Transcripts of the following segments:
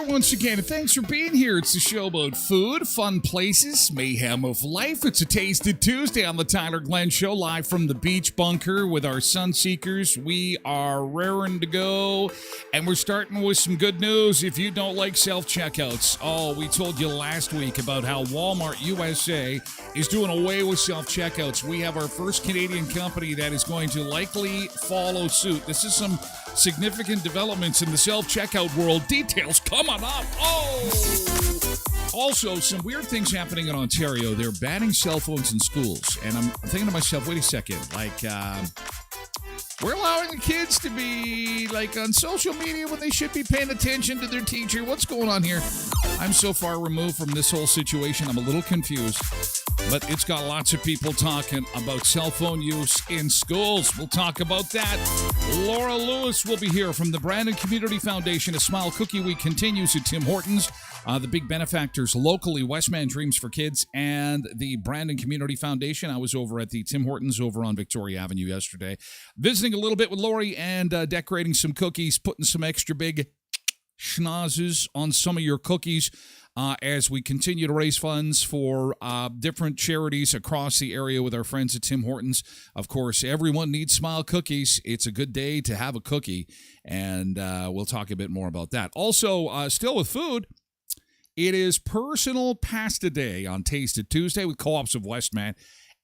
Once again, thanks for being here. It's a show about food, fun places, mayhem of life. It's a Tasted Tuesday on the Tyler Glen Show, live from the beach bunker with our sun seekers. We are raring to go, and we're starting with some good news. If you don't like self-checkouts, we told you last week about how Walmart USA is doing away with self-checkouts. We have our first Canadian company that is going to likely follow suit. This is some significant developments in the self-checkout world. Details coming up. Also, some weird things happening in Ontario. They're banning cell phones in schools. And I'm thinking to myself, wait a second, we're allowing the kids to be on social media when they should be paying attention to their teacher. What's going on here? I'm so far removed from this whole situation. I'm a little confused. But it's got lots of people talking about cell phone use in schools. We'll talk about that. Laura Lewis will be here from the Brandon Community Foundation. A Smile Cookie Week continues at Tim Hortons. The big benefactors locally, Westman Dreams for Kids and the Brandon Community Foundation. I was over at the Tim Hortons over on Victoria Avenue yesterday, visiting a little bit with Lori and decorating some cookies, putting some extra big schnozzes on some of your cookies. As we continue to raise funds for different charities across the area with our friends at Tim Hortons. Of course, everyone needs Smile Cookies. It's a good day to have a cookie, and we'll talk a bit more about that. Also, still with food, it is Personal Pasta Day on Tasted Tuesday with Co-ops of Westman,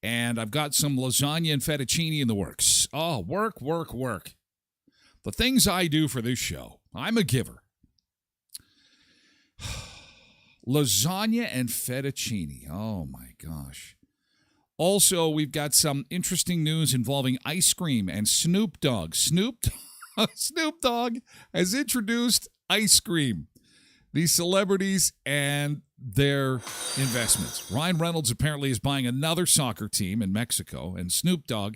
and I've got some lasagna and fettuccine in the works. Oh, work. The things I do for this show. I'm a giver. Lasagna and fettuccine. Oh, my gosh. Also, we've got some interesting news involving ice cream and Snoop Dogg. Snoop Dogg has introduced ice cream. These celebrities and their investments. Ryan Reynolds apparently is buying another soccer team in Mexico, and Snoop Dogg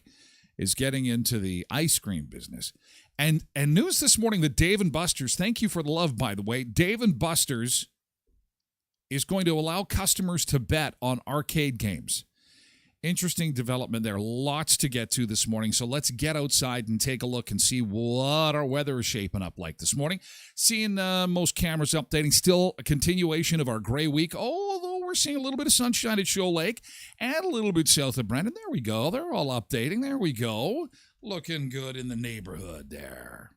is getting into the ice cream business. And news this morning that Dave & Buster's, thank you for the love, by the way, Dave & Buster's is going to allow customers to bet on arcade games. Interesting development there. Lots to get to this morning. So let's get outside and take a look and see what our weather is shaping up like this morning. Seeing most cameras updating. Still a continuation of our gray week. Although we're seeing a little bit of sunshine at Shoal Lake and a little bit south of Brandon. There we go. They're all updating. There we go. Looking good in the neighborhood there.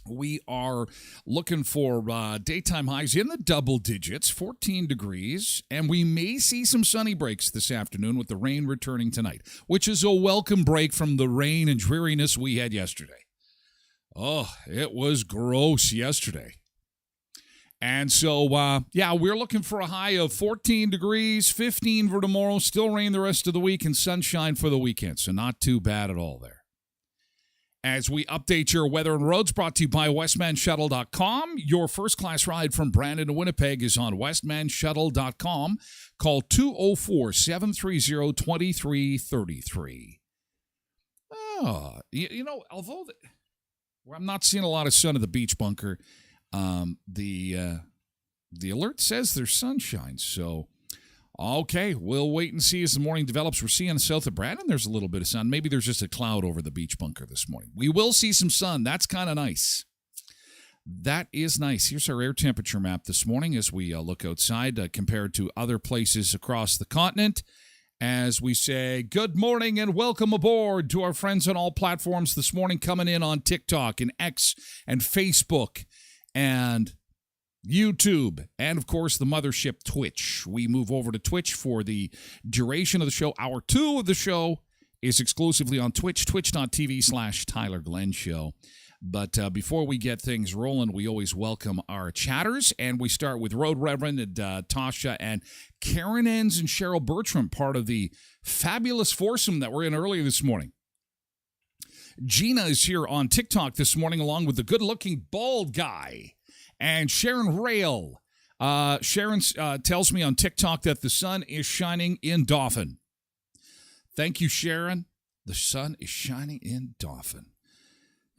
We are looking for daytime highs in the double digits, 14 degrees, and we may see some sunny breaks this afternoon with the rain returning tonight, which is a welcome break from the rain and dreariness we had yesterday. Oh, it was gross yesterday. And so, we're looking for a high of 14 degrees, 15 for tomorrow, still rain the rest of the week, and sunshine for the weekend, so not too bad at all there. As we update your weather and roads, brought to you by voicemanusa.com. Your first-class ride from Brandon to Winnipeg is on voicemanusa.com. Call 204-730-2333. Although I'm not seeing a lot of sun at the beach bunker, the alert says there's sunshine, so... Okay, we'll wait and see as the morning develops. We're seeing south of Brandon, there's a little bit of sun. Maybe there's just a cloud over the beach bunker this morning. We will see some sun. That's kind of nice. That is nice. Here's our air temperature map this morning as we look outside compared to other places across the continent. As we say, good morning and welcome aboard to our friends on all platforms this morning, coming in on TikTok and X and Facebook and YouTube, and of course the mothership Twitch. We move over to Twitch for the duration of the show. Hour 2 of the show is exclusively on Twitch, twitch.tv/Tyler Glen Show. But before we get things rolling, we always welcome our chatters, and we start with Road Reverend and Tasha and Karen Enns and Cheryl Bertram, part of the fabulous foursome that we're in earlier this morning. Gina is here on TikTok this morning, along with the good-looking bald guy. And Sharon Rail. Sharon tells me on TikTok that the sun is shining in Dauphin. Thank you, Sharon. The sun is shining in Dauphin.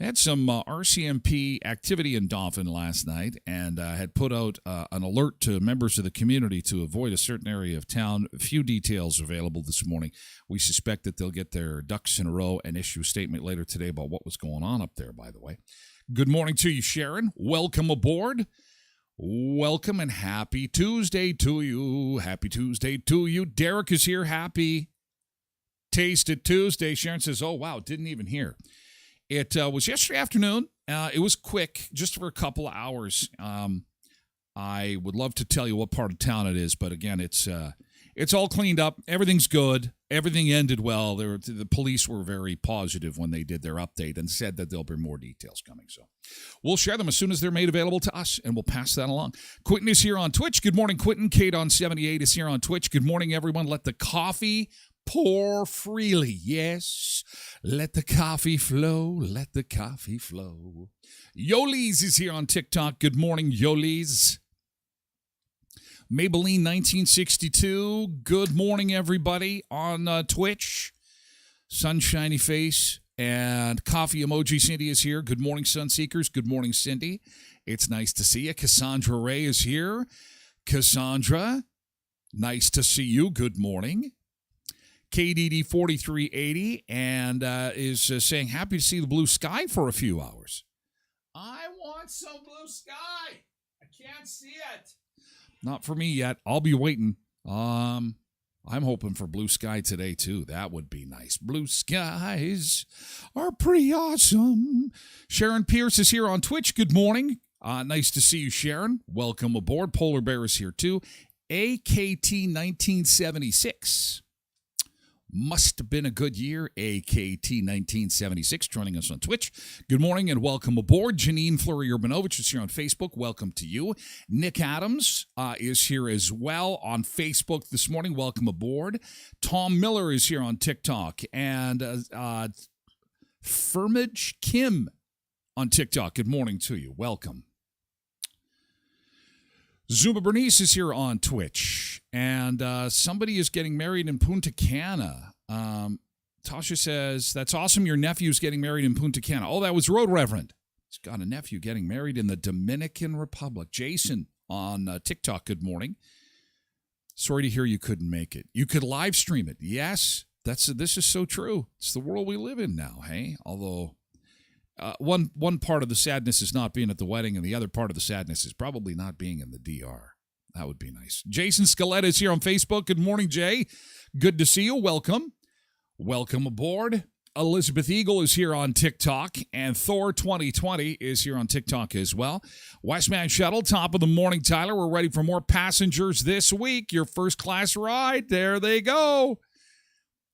I had some RCMP activity in Dauphin last night and had put out an alert to members of the community to avoid a certain area of town. A few details available this morning. We suspect that they'll get their ducks in a row and issue a statement later today about what was going on up there, by the way. Good morning to you, Sharon. Welcome aboard. Welcome and happy Tuesday to you. Happy Tuesday to you. Derek is here. Happy Taste It Tuesday. Sharon says, oh, wow, didn't even hear. It was yesterday afternoon. It was quick, just for a couple of hours. I would love to tell you what part of town it is, but again, it's all cleaned up. Everything's good. Everything ended well. The police were very positive when they did their update and said that there'll be more details coming. So we'll share them as soon as they're made available to us, and we'll pass that along. Quentin is here on Twitch. Good morning, Quentin. Kate on 78 is here on Twitch. Good morning, everyone. Let the coffee pour freely. Yes, let the coffee flow. Let the coffee flow. Yoli's is here on TikTok. Good morning, Yoli's. Maybelline 1962, good morning, everybody, on Twitch. Sunshiny face and coffee emoji. Cindy is here. Good morning, Sunseekers. Good morning, Cindy. It's nice to see you. Cassandra Ray is here. Cassandra, nice to see you. Good morning. KDD 4380 and is saying, happy to see the blue sky for a few hours. I want some blue sky. I can't see it. Not for me yet. I'll be waiting. I'm hoping for blue sky today, too. That would be nice. Blue skies are pretty awesome. Sharon Pierce is here on Twitch. Good morning. Nice to see you, Sharon. Welcome aboard. Polar Bear is here, too. AKT 1976. Must have been a good year. AKT 1976 joining us on Twitch. Good morning and welcome aboard. Janine Fleury-Urbanovich is here on Facebook. Welcome to you. Nick Adams is here as well on Facebook this morning. Welcome aboard. Tom Miller is here on TikTok. And Firmage Kim on TikTok. Good morning to you. Welcome. Zuma Bernice is here on Twitch, and somebody is getting married in Punta Cana. Tasha says, that's awesome, your nephew's getting married in Punta Cana. Oh, that was Road Reverend. He's got a nephew getting married in the Dominican Republic. Jason on TikTok, good morning. Sorry to hear you couldn't make it. You could live stream it. Yes, this is so true. It's the world we live in now, hey? Although... One part of the sadness is not being at the wedding, and the other part of the sadness is probably not being in the DR. That would be nice. Jason Scaletta is here on Facebook. Good morning, Jay. Good to see you. Welcome. Welcome aboard. Elizabeth Eagle is here on TikTok, and Thor 2020 is here on TikTok as well. Westman Shuttle, top of the morning, Tyler. We're ready for more passengers this week. Your first class ride, there they go.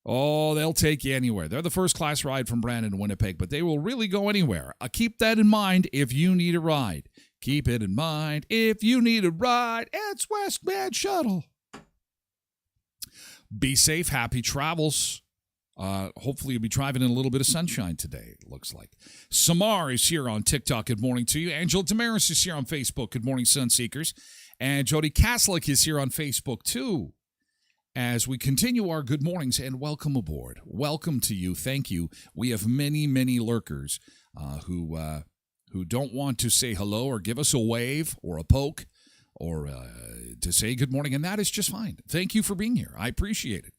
Oh, they'll take you anywhere. They're the first class ride from Brandon to Winnipeg, but they will really go anywhere. Keep that in mind if you need a ride. Keep it in mind if you need a ride. It's Westman Shuttle. Be safe. Happy travels. Hopefully you'll be driving in a little bit of sunshine today, it looks like. Samar is here on TikTok. Good morning to you. Angela Damaris is here on Facebook. Good morning, Sunseekers. And Jody Kaslik is here on Facebook, too. As we continue our good mornings, and welcome aboard. Welcome to you. Thank you. We have many, many lurkers who don't want to say hello or give us a wave or a poke or to say good morning, and that is just fine. Thank you for being here. I appreciate it.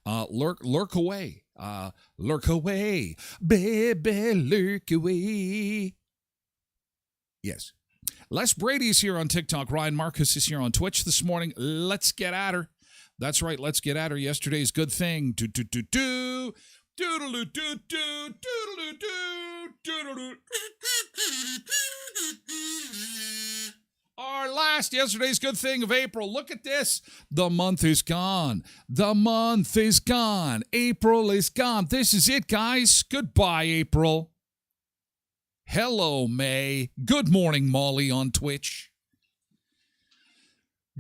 Lurk away. Lurk away. Baby, lurk away. Yes. Les Brady is here on TikTok. Ryan Marcus is here on Twitch this morning. Let's get at her. That's right, let's get at her. Yesterday's good thing. Do-do-do-do. Doodle-do-do-do. Doodle-do-do. Doodle-do. Our last yesterday's good thing of April. Look at this. The month is gone. The month is gone. April is gone. This is it, guys. Goodbye, April. Hello, May. Good morning, Molly on Twitch.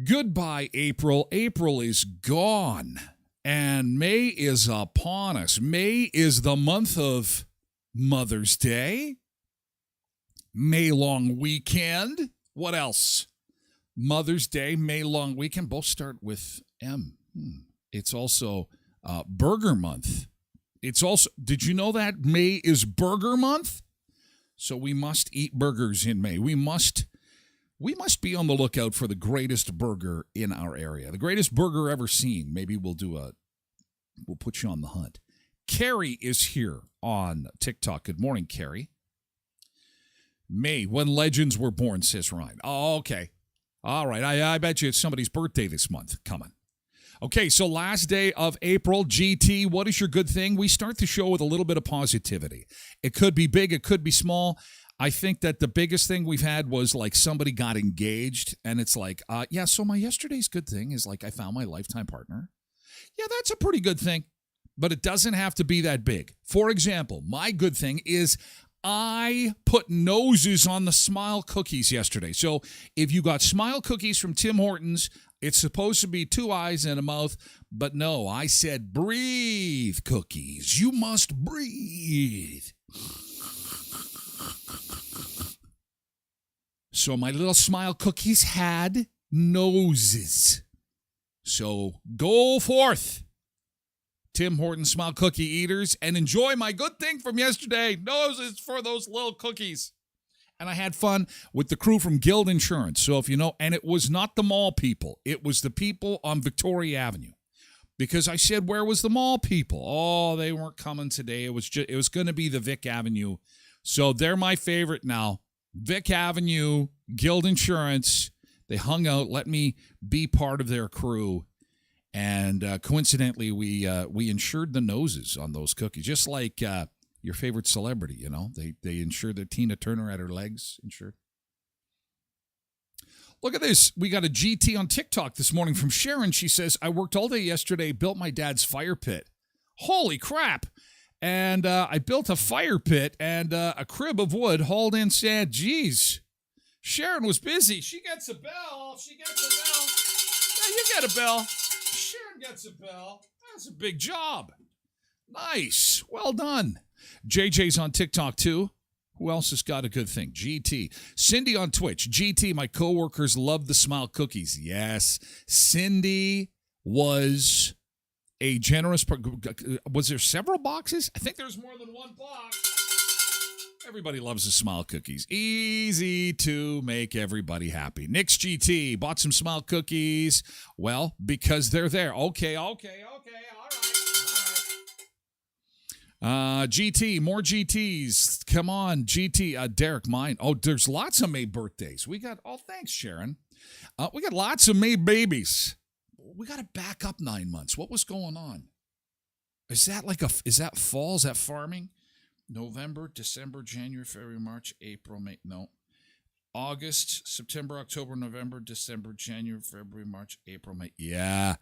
Goodbye, April. April is gone, and May is upon us. May is the month of Mother's Day, May long weekend. What else? Mother's Day, May long weekend, both start with M. It's also Burger Month. It's also, did you know that May is Burger Month? So we must eat burgers in May. We must be on the lookout for the greatest burger in our area. The greatest burger ever seen. Maybe we'll put you on the hunt. Carrie is here on TikTok. Good morning, Carrie. May, when legends were born, says Ryan. Oh, okay. All right. I bet you it's somebody's birthday this month coming. Okay, so last day of April, GT, what is your good thing? We start the show with a little bit of positivity. It could be big, it could be small. I think that the biggest thing we've had was like somebody got engaged, and it's like, so my yesterday's good thing is like I found my lifetime partner. Yeah, that's a pretty good thing, but it doesn't have to be that big. For example, my good thing is I put noses on the Smile cookies yesterday. So if you got Smile cookies from Tim Hortons, it's supposed to be 2 eyes and a mouth, but no, I said breathe cookies. You must breathe. So my little Smile cookies had noses. So go forth, Tim Hortons Smile cookie eaters, and enjoy my good thing from yesterday. Noses for those little cookies. And I had fun with the crew from Guild Insurance. So if you know, and it was not the mall people. It was the people on Victoria Avenue. Because I said, where was the mall people? Oh, they weren't coming today. It was going to be the Vic Avenue. So they're my favorite now. Vic Avenue, Guild Insurance. They hung out, let me be part of their crew. And coincidentally, we insured the noses on those cookies, just like your favorite celebrity, you know. They insured that Tina Turner had her legs insured. Look at this. We got a GT on TikTok this morning from Sharon. She says, I worked all day yesterday, built my dad's fire pit. Holy crap. And I built a fire pit and a crib of wood, hauled in sand. Jeez. Sharon was busy. She gets a bell. Yeah, you get a bell. Sharon gets a bell. That's a big job. Nice. Well done. JJ's on TikTok, too. Who else has got a good thing? GT. Cindy on Twitch. GT, my coworkers love the Smile cookies. Yes. Cindy was a generous... Was there several boxes? I think there's more than one box. Everybody loves the Smile cookies. Easy to make everybody happy. Nick's GT bought some Smile cookies. Well, because they're there. Okay, all right. GT, more GTs. Come on, GT. Derek, mine. Oh, there's lots of May birthdays. Thanks, Sharon. We got lots of May babies. We got to back up 9 months. What was going on? Is that is that fall? Is that farming? November, December, January, February, March, April, May. No. August, September, October, November, December, January, February, March, April, May. Yeah.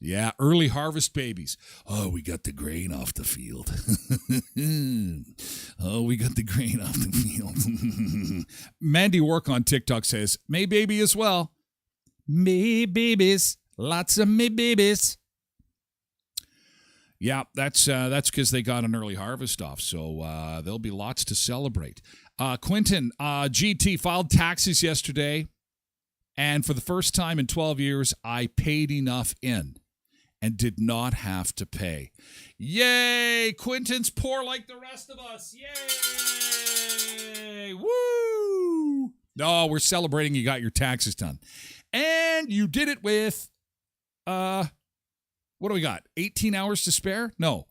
Yeah, early harvest babies. Oh, we got the grain off the field. Oh, we got the grain off the field. Mandy Work on TikTok says, May baby as well. May babies. Lots of May babies. Yeah, that's because they got an early harvest off, so there'll be lots to celebrate. Quentin, GT filed taxes yesterday, and for the first time in 12 years, I paid enough in and did not have to pay. Yay! Quentin's poor like the rest of us. Yay! Woo! No, we're celebrating you got your taxes done. And you did it with, what do we got? 18 hours to spare? No.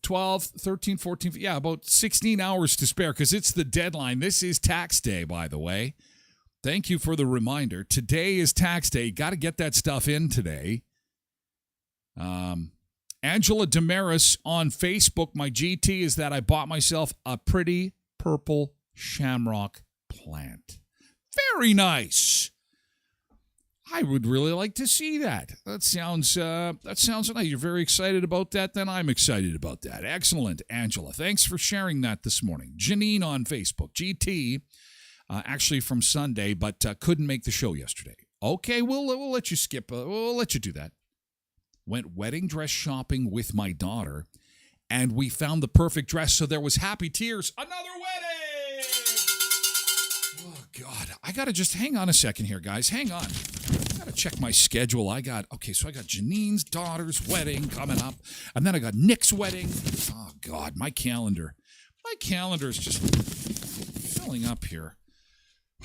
12, 13, 14, yeah, about 16 hours to spare because it's the deadline. This is tax day, by the way. Thank you for the reminder. Today is tax day. Got to get that stuff in today. Angela Damaris on Facebook, my GT is that I bought myself a pretty purple shamrock plant. Very nice. I would really like to see that. That sounds nice. You're very excited about that? Then I'm excited about that. Excellent, Angela. Thanks for sharing that this morning. Janine on Facebook. GT, actually from Sunday, but couldn't make the show yesterday. Okay, we'll let you skip. We'll let you do that. Went wedding dress shopping with my daughter, and we found the perfect dress, so there was happy tears. Another wedding! Oh, God. I got to just hang on a second here, guys. Hang on. I got to check my schedule. So I got Janine's daughter's wedding coming up, and then I got Nick's wedding. Oh, God, my calendar. My calendar is just filling up here.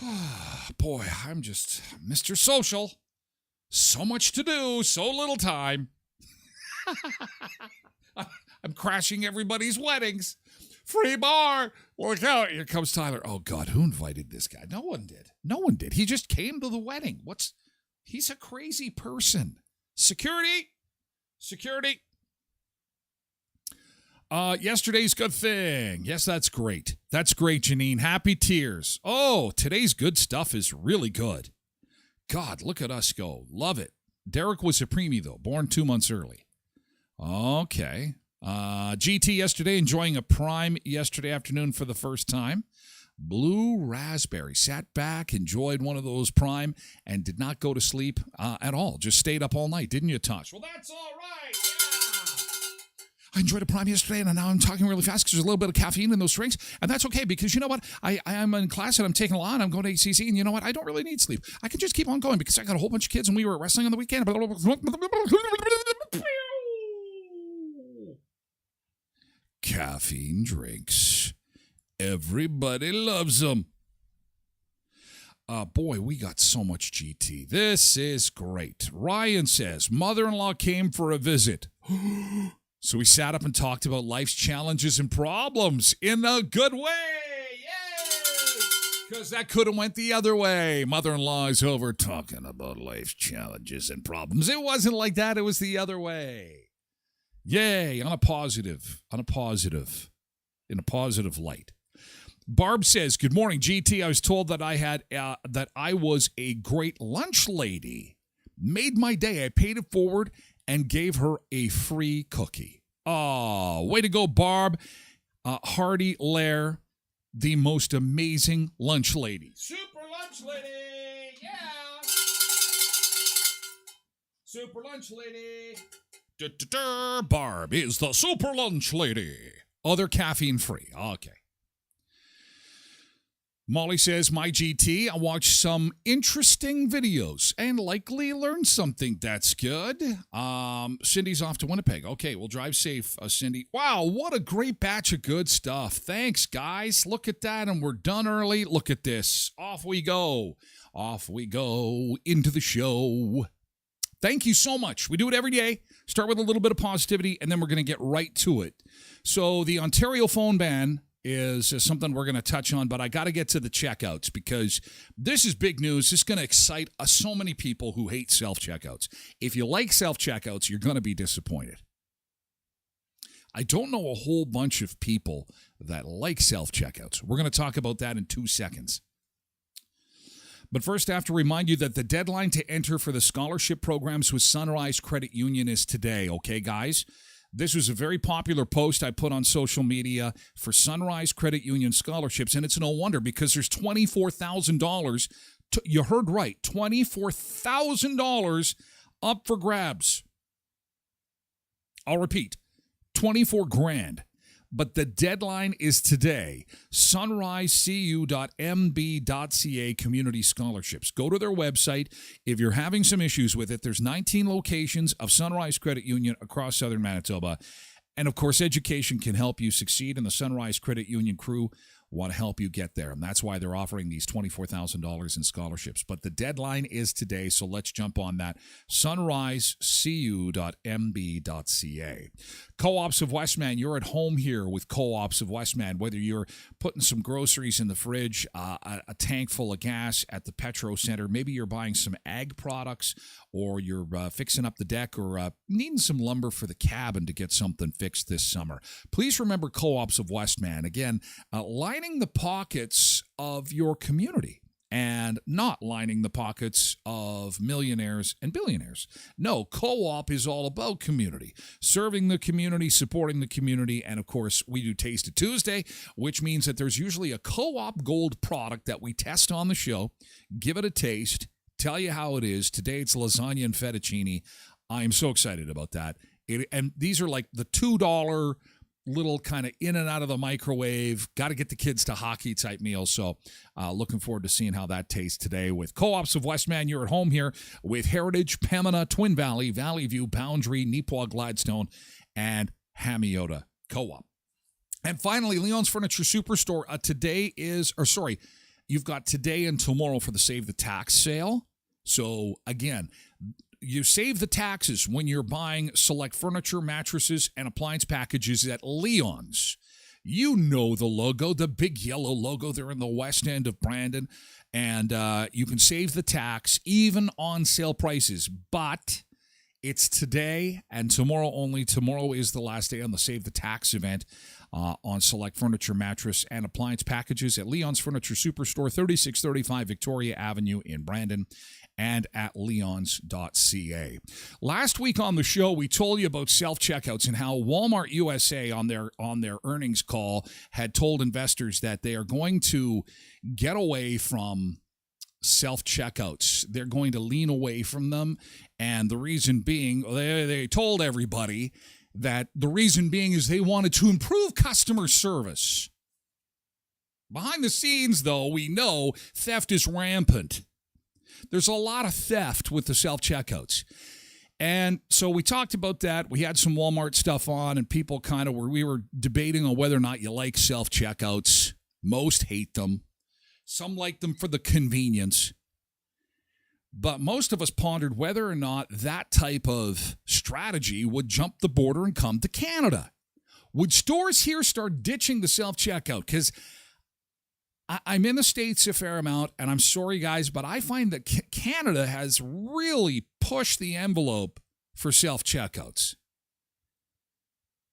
Oh, boy, I'm just Mr. Social. So much to do, so little time. I'm crashing everybody's weddings. Free bar. Look out. Here comes Tyler. Oh, God, who invited this guy? No one did. No one did. He just came to the wedding. He's a crazy person. Security. Yesterday's good thing. Yes, that's great. That's great, Janine. Happy tears. Oh, today's good stuff is really good. God, look at us go. Love it. Derek was a preemie, though, born 2 months early. Okay. GT yesterday, enjoying a prime yesterday afternoon for the first time. Blue raspberry. Sat back, enjoyed one of those prime, and did not go to sleep at all. Just stayed up all night, didn't you, Tosh? Well, that's all right. Yeah. I enjoyed a prime yesterday, and now I'm talking really fast because there's a little bit of caffeine in those drinks, and that's okay because you know what? I'm in class, and I'm taking a law, and I'm going to ACC, and you know what? I don't really need sleep. I can just keep on going because I got a whole bunch of kids, and we were wrestling on the weekend. Caffeine drinks. Everybody loves them. Boy, we got so much GT. This is great. Ryan says, mother-in-law came for a visit. So we sat up and talked about life's challenges and problems in a good way. Yay! Because that could have went the other way. Mother-in-law is over talking about life's challenges and problems. It wasn't like that. It was the other way. Yay, in a positive light. Barb says, good morning, GT. I was told that I was a great lunch lady. Made my day. I paid it forward and gave her a free cookie. Oh, way to go, Barb. Hardy Lair, the most amazing lunch lady. Super lunch lady, yeah. Super lunch lady. Barb is the super lunch lady. Oh, they're caffeine free. Okay. Molly says, my GT, I watched some interesting videos and likely learned something. That's good. Cindy's off to Winnipeg. Okay, we'll drive safe, Cindy. Wow, what a great batch of good stuff. Thanks, guys. Look at that, and we're done early. Look at this. Off we go. Off we go into the show. Thank you so much. We do it every day. Start with a little bit of positivity, and then we're going to get right to it. So the Ontario phone ban is something we're going to touch on, but I got to get to the checkouts because this is big news. This is going to excite so many people who hate self-checkouts. If you like self-checkouts, you're going to be disappointed. I don't know a whole bunch of people that like self-checkouts. We're going to talk about that in 2 seconds. But first, I have to remind you that the deadline to enter for the scholarship programs with Sunrise Credit Union is today, okay, guys? This was a very popular post I put on social media for Sunrise Credit Union scholarships, and it's no wonder because there's $24,000. You heard right, $24,000 up for grabs. I'll repeat, 24 grand. But the deadline is today. sunrisecu.mb.ca community scholarships. Go to their website. If you're having some issues with it, there's 19 locations of Sunrise Credit Union across southern Manitoba. And, of course, education can help you succeed, and the Sunrise Credit Union crew want to help you get there. And that's why they're offering these $24,000 in scholarships. But the deadline is today, so let's jump on that. sunrisecu.mb.ca. Co-ops of Westman, you're at home here with Co-ops of Westman, whether you're putting some groceries in the fridge, a tank full of gas at the Petro Center, maybe you're buying some ag products, or you're fixing up the deck, or needing some lumber for the cabin to get something fixed this summer. Please remember Co-ops of Westman. Again, lining the pockets of your community and not lining the pockets of millionaires and billionaires. No, Co-op is all about community, serving the community, supporting the community, and of course, we do Taste It Tuesday, which means that there's usually a Co-op Gold product that we test on the show, give it a taste, tell you how it is. Today, it's lasagna and fettuccine. I am so excited about that. And these are like the $2 little kind of in and out of the microwave, got to get the kids to hockey type meals. So looking forward to seeing how that tastes today with Co-ops of Westman. You're at home here with Heritage, Pembina, Twin Valley, Valley View, Boundary, Neepawa, Gladstone, and Hamiota Co-op. And finally, Leon's Furniture Superstore. You've got today and tomorrow for the Save the Tax sale. So again, you save the taxes when you're buying select furniture, mattresses, and appliance packages at Leon's. You know the logo, the big yellow logo. They're in the west end of Brandon. And you can save the tax even on sale prices. But it's today and tomorrow only. Tomorrow is the last day on the Save the Tax event on select furniture, mattress, and appliance packages at Leon's Furniture Superstore, 3635 Victoria Avenue in Brandon, and at leons.ca. Last week on the show, we told you about self-checkouts and how Walmart USA on their earnings call had told investors that they are going to get away from self-checkouts. They're going to lean away from them, and the reason being, they told everybody that the reason being is they wanted to improve customer service. Behind the scenes, though, we know theft is rampant. There's a lot of theft with the self-checkouts. And so we talked about that. We had some Walmart stuff on, and people we were debating on whether or not you like self-checkouts. Most hate them. Some like them for the convenience. But most of us pondered whether or not that type of strategy would jump the border and come to Canada. Would stores here start ditching the self-checkout? Because I'm in the States a fair amount, and I'm sorry, guys, but I find that Canada has really pushed the envelope for self-checkouts.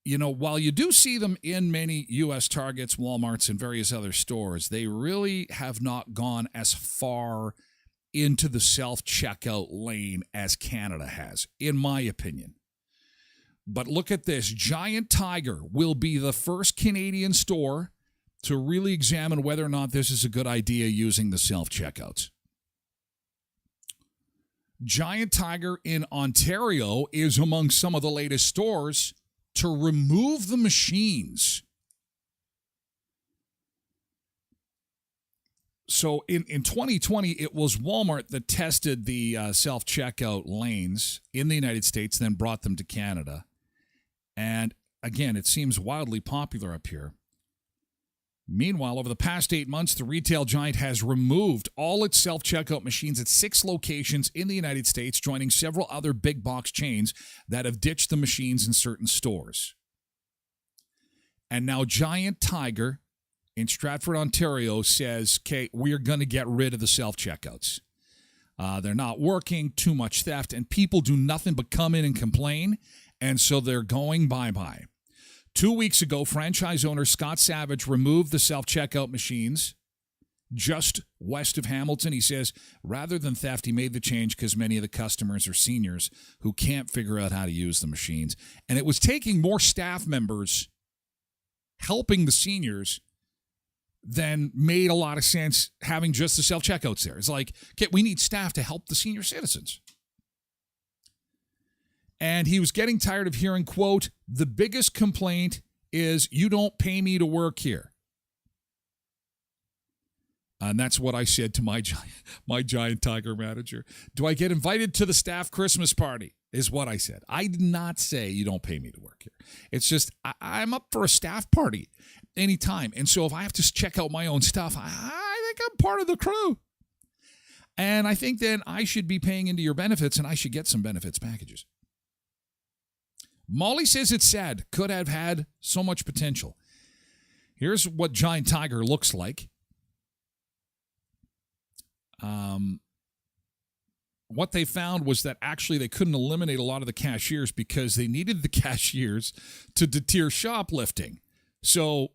You know, while you do see them in many U.S. Targets, Walmarts, and various other stores, they really have not gone as far into the self-checkout lane as Canada has, in my opinion. But look at this. Giant Tiger will be the first Canadian store to really examine whether or not this is a good idea using the self-checkouts. Giant Tiger in Ontario is among some of the latest stores to remove the machines. So in 2020, it was Walmart that tested the self-checkout lanes in the United States, then brought them to Canada. And again, it seems wildly popular up here. Meanwhile, over the past 8 months, the retail giant has removed all its self-checkout machines at 6 locations in the United States, joining several other big box chains that have ditched the machines in certain stores. And now Giant Tiger in Stratford, Ontario says, okay, we're going to get rid of the self-checkouts. They're not working, too much theft, and people do nothing but come in and complain, and so they're going bye-bye. 2 weeks ago, franchise owner Scott Savage removed the self-checkout machines just west of Hamilton. He says rather than theft, he made the change because many of the customers are seniors who can't figure out how to use the machines. And it was taking more staff members helping the seniors than made a lot of sense having just the self-checkouts there. It's like, okay, we need staff to help the senior citizens. And he was getting tired of hearing, quote, the biggest complaint is you don't pay me to work here. And that's what I said to my Giant Tiger manager. Do I get invited to the staff Christmas party? Is what I said. I did not say you don't pay me to work here. It's just I'm up for a staff party anytime. And so if I have to check out my own stuff, I think I'm part of the crew. And I think then I should be paying into your benefits and I should get some benefits packages. Molly says it's sad. Could have had so much potential. Here's what Giant Tiger looks like. What they found was that actually they couldn't eliminate a lot of the cashiers because they needed the cashiers to deter shoplifting. So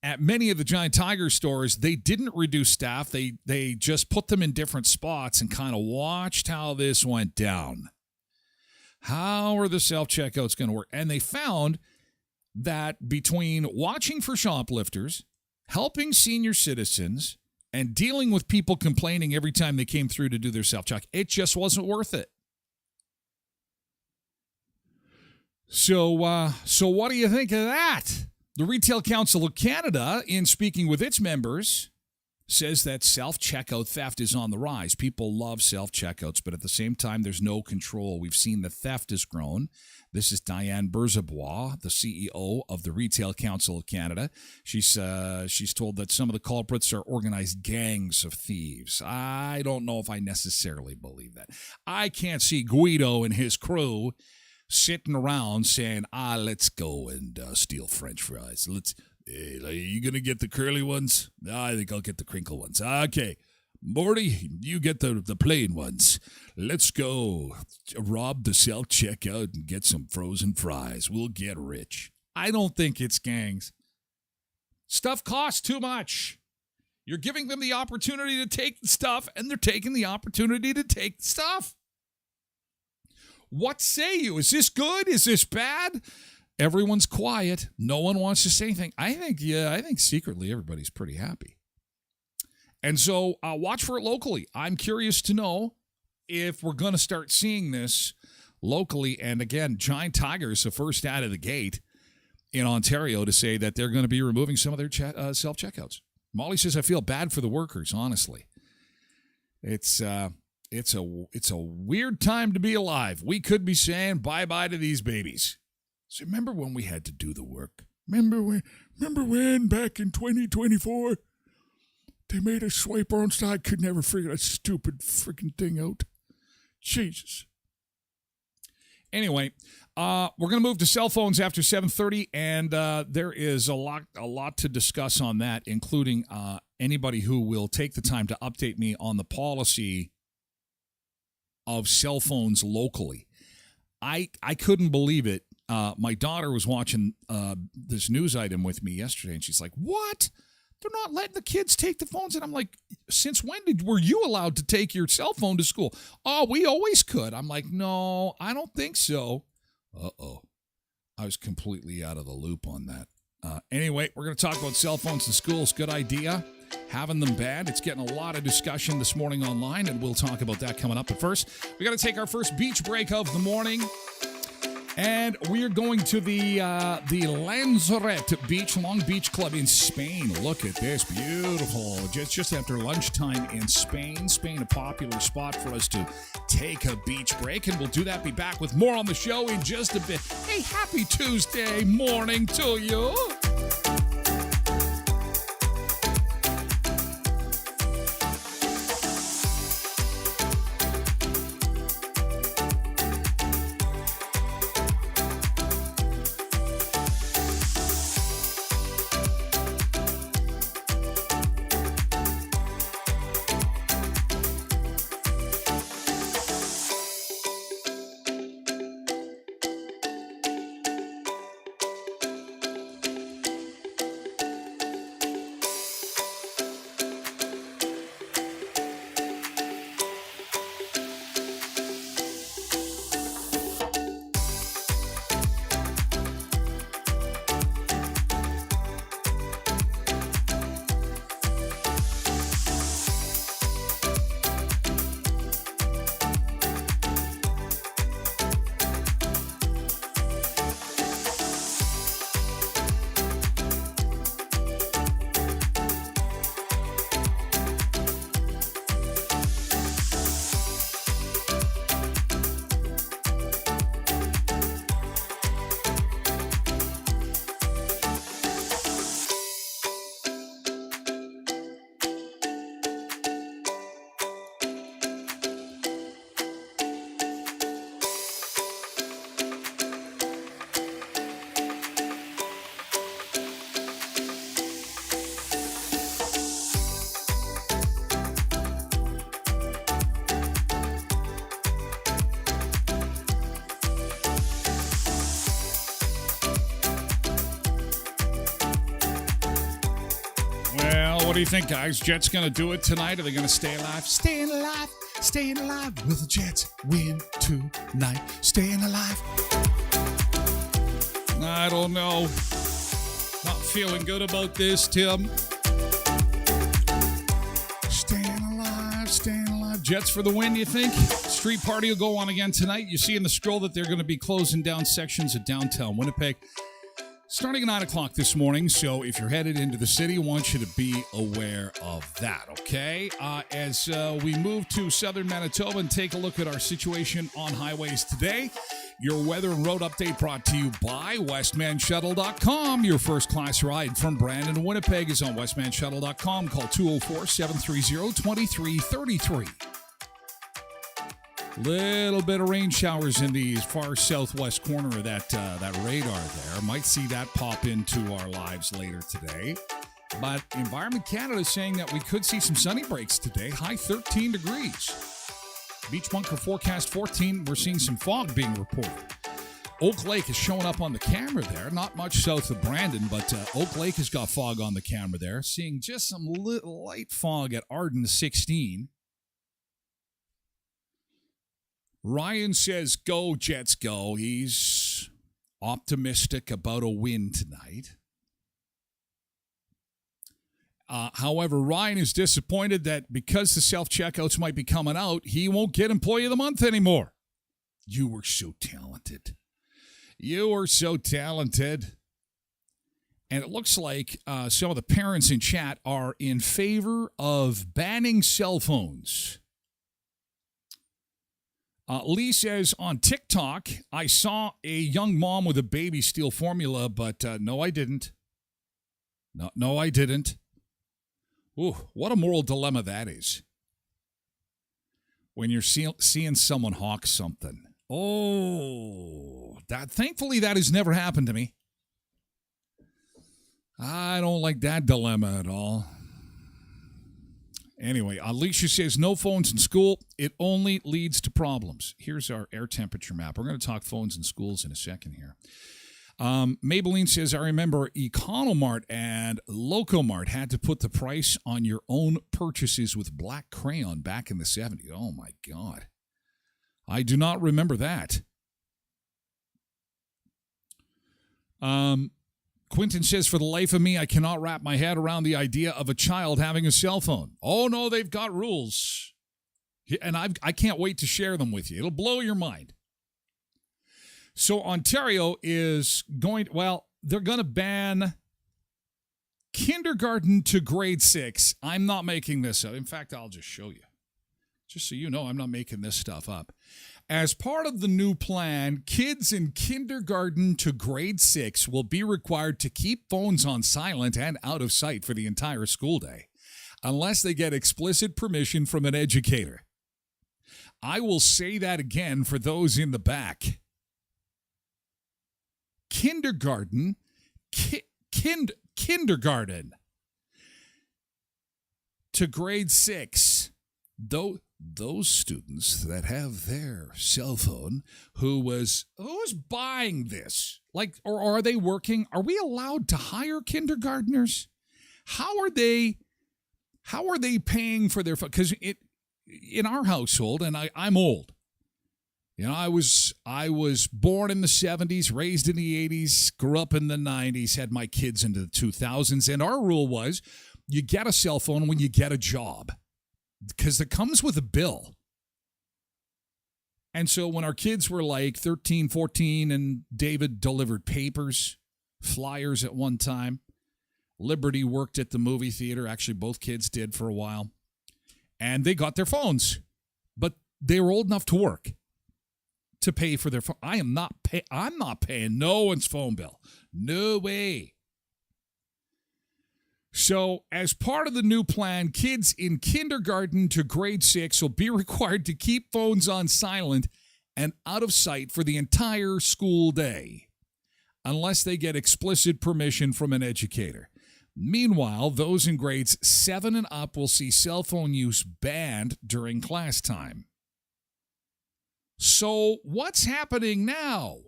at many of the Giant Tiger stores, they didn't reduce staff. They just put them in different spots and kind of watched how this went down. How are the self-checkouts going to work? And they found that between watching for shoplifters, helping senior citizens, and dealing with people complaining every time they came through to do their self-check, it just wasn't worth it. So what do you think of that? The Retail Council of Canada, in speaking with its members, says that self-checkout theft is on the rise. People love self-checkouts, but at the same time, there's no control. We've seen the theft has grown. This is Diane Berzabois, the CEO of the Retail Council of Canada. She's told that some of the culprits are organized gangs of thieves. I don't know if I necessarily believe that. I can't see Guido and his crew sitting around saying, let's go and steal French fries. Hey, are you going to get the curly ones? I think I'll get the crinkle ones. Okay. Morty, you get the plain ones. Let's go rob the self-checkout and get some frozen fries. We'll get rich. I don't think it's gangs. Stuff costs too much. You're giving them the opportunity to take the stuff, and they're taking the opportunity to take the stuff. What say you? Is this good? Is this bad? Everyone's quiet. No one wants to say anything. I think secretly everybody's pretty happy. And so watch for it locally. I'm curious to know if we're going to start seeing this locally. And again, Giant Tiger is the first out of the gate in Ontario to say that they're going to be removing some of their self-checkouts. Molly says, I feel bad for the workers, honestly. It's a weird time to be alive. We could be saying bye-bye to these babies. So remember when we had to do the work? Remember when back in 2024, they made us swipe our own style? I could never figure that stupid freaking thing out. Jesus. Anyway, we're going to move to cell phones after 7:30, and there is a lot to discuss on that, including anybody who will take the time to update me on the policy of cell phones locally. I couldn't believe it. My daughter was watching this news item with me yesterday, and she's like, what? They're not letting the kids take the phones. And I'm like, since when were you allowed to take your cell phone to school? Oh, we always could. I'm like, no, I don't think so. Uh-oh. I was completely out of the loop on that. Anyway, we're going to talk about cell phones in schools. Good idea. Having them banned. It's getting a lot of discussion this morning online, and we'll talk about that coming up. But first, we got to take our first beach break of the morning. And we are going to the Lanzarote Beach, Long Beach Club in Spain. Look at this, beautiful. Just after lunchtime in Spain. Spain, a popular spot for us to take a beach break. And we'll do that, be back with more on the show in just a bit. Hey, happy Tuesday morning to you. do you think, guys? Jets going to do it tonight? Are they going to stay alive? Staying alive. Staying alive. Will the Jets win tonight? Staying alive. I don't know. Not feeling good about this, Tim. Staying alive. Staying alive. Jets for the win, you think? Street party will go on again tonight. You see in the scroll that they're going to be closing down sections of downtown Winnipeg starting at 9 o'clock this morning. So if you're headed into the city, I want you to be aware of that, okay? As we move to southern Manitoba and take a look at our situation on highways today, your weather and road update brought to you by voicemanusa.com. Your first class ride from Brandon to Winnipeg is on voicemanusa.com. Call 204-730-2333. Little bit of rain showers in the far southwest corner of that radar there. Might see that pop into our lives later today. But Environment Canada is saying that we could see some sunny breaks today. High 13 degrees. Beach Bunker forecast 14. We're seeing some fog being reported. Oak Lake is showing up on the camera there. Not much south of Brandon, but Oak Lake has got fog on the camera there. Seeing just some little light fog at Arden 16. Ryan says, go, Jets, go. He's optimistic about a win tonight. However, Ryan is disappointed that because the self-checkouts might be coming out, he won't get Employee of the Month anymore. You were so talented. You were so talented. And it looks like some of the parents in chat are in favor of banning cell phones. Lee says, on TikTok, I saw a young mom with a baby steal formula, but no, I didn't. No, I didn't. Ooh, what a moral dilemma that is. When you're seeing someone hawk something. Oh, thankfully that has never happened to me. I don't like that dilemma at all. Anyway, Alicia says, no phones in school. It only leads to problems. Here's our air temperature map. We're going to talk phones in schools in a second here. Maybelline says, I remember Economart and Locomart had to put the price on your own purchases with black crayon back in the 70s. Oh, my God. I do not remember that. Quentin says, for the life of me, I cannot wrap my head around the idea of a child having a cell phone. Oh, no, they've got rules. And I can't wait to share them with you. It'll blow your mind. So Ontario is they're going to ban kindergarten to grade 6. I'm not making this up. In fact, I'll just show you. Just so you know, I'm not making this stuff up. As part of the new plan, kids in kindergarten to grade 6 will be required to keep phones on silent and out of sight for the entire school day, unless they get explicit permission from an educator. I will say that again for those in the back. Kindergarten, kindergarten to grade 6. Those students that have their cell phone, who's buying this? Or are they working? Are we allowed to hire kindergartners? How are they paying for their phone? Because in our household, and I'm old. You know, I was born in the 70s, raised in the 80s, grew up in the 90s, had my kids into the 2000s, and our rule was you get a cell phone when you get a job. Because it comes with a bill. And so when our kids were like 13, 14, and David delivered papers, flyers at one time, Liberty worked at the movie theater. Actually, both kids did for a while. And they got their phones. But they were old enough to work to pay for their phone. I'm not paying no one's phone bill. No way. So, as part of the new plan, kids in kindergarten to grade 6 will be required to keep phones on silent and out of sight for the entire school day, unless they get explicit permission from an educator. Meanwhile, those in grades 7 and up will see cell phone use banned during class time. So, what's happening now?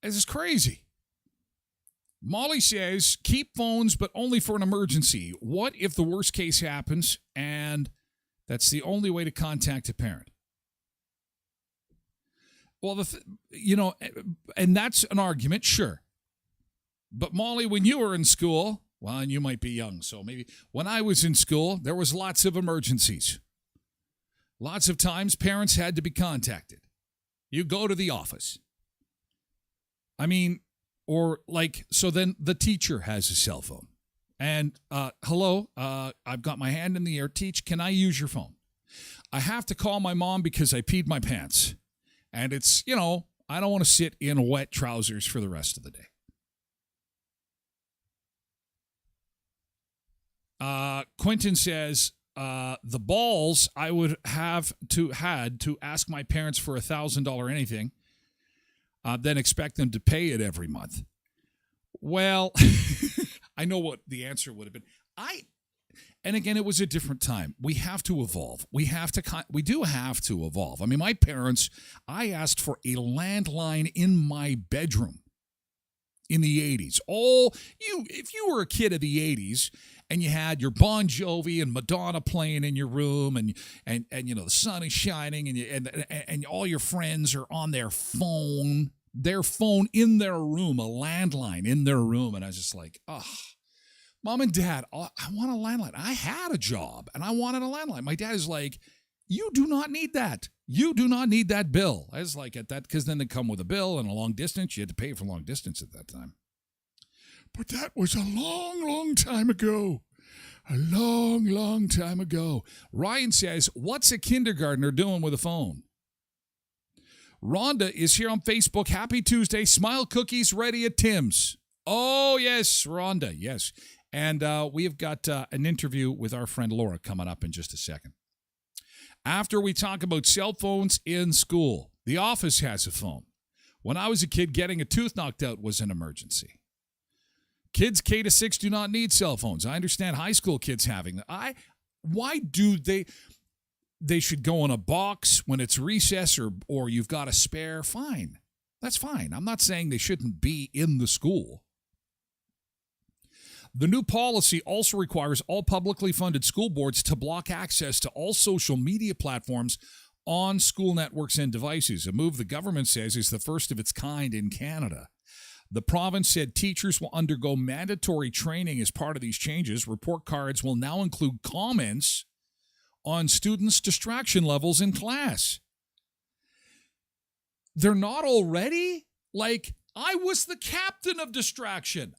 This is crazy. Molly says, keep phones, but only for an emergency. What if the worst case happens and that's the only way to contact a parent? Well, and that's an argument, sure. But Molly, when you were in school, well, and you might be young, so maybe when I was in school, there was lots of emergencies. Lots of times parents had to be contacted. You go to the office. I mean, so then the teacher has a cell phone. And, hello, I've got my hand in the air. Teach, can I use your phone? I have to call my mom because I peed my pants. And it's, I don't want to sit in wet trousers for the rest of the day. Quentin says, the balls I would had to ask my parents for $1,000 anything, then expect them to pay it every month. Well, I know what the answer would have been. And again, it was a different time. We have to evolve. We do have to evolve. I mean, my parents, I asked for a landline in my bedroom in the 80s. If you were a kid of the 80s and you had your Bon Jovi and Madonna playing in your room and the sun is shining and all your friends are on their phone in their room, a landline in their room. And I was just like, Mom and Dad, I want a landline. I had a job and I wanted a landline. My dad is like, you do not need that. You do not need that bill. I was like, at that, because then they come with a bill and a long distance. You had to pay for long distance at that time. But that was a long, long time ago. A long, long time ago. Ryan says, what's a kindergartner doing with a phone? Rhonda is here on Facebook. Happy Tuesday. Smile cookies ready at Tim's. Oh, yes, Rhonda, yes. And we have got an interview with our friend Laura coming up in just a second. After we talk about cell phones in school, the office has a phone. When I was a kid, getting a tooth knocked out was an emergency. Kids K to 6 do not need cell phones. I understand high school kids having them. Why do they should go in a box when it's recess or you've got a spare? Fine. That's fine. I'm not saying they shouldn't be in the school. The new policy also requires all publicly funded school boards to block access to all social media platforms on school networks and devices, a move the government says is the first of its kind in Canada. The province said teachers will undergo mandatory training as part of these changes. Report cards will now include comments on students' distraction levels in class. They're not already? Like, I was the captain of distraction.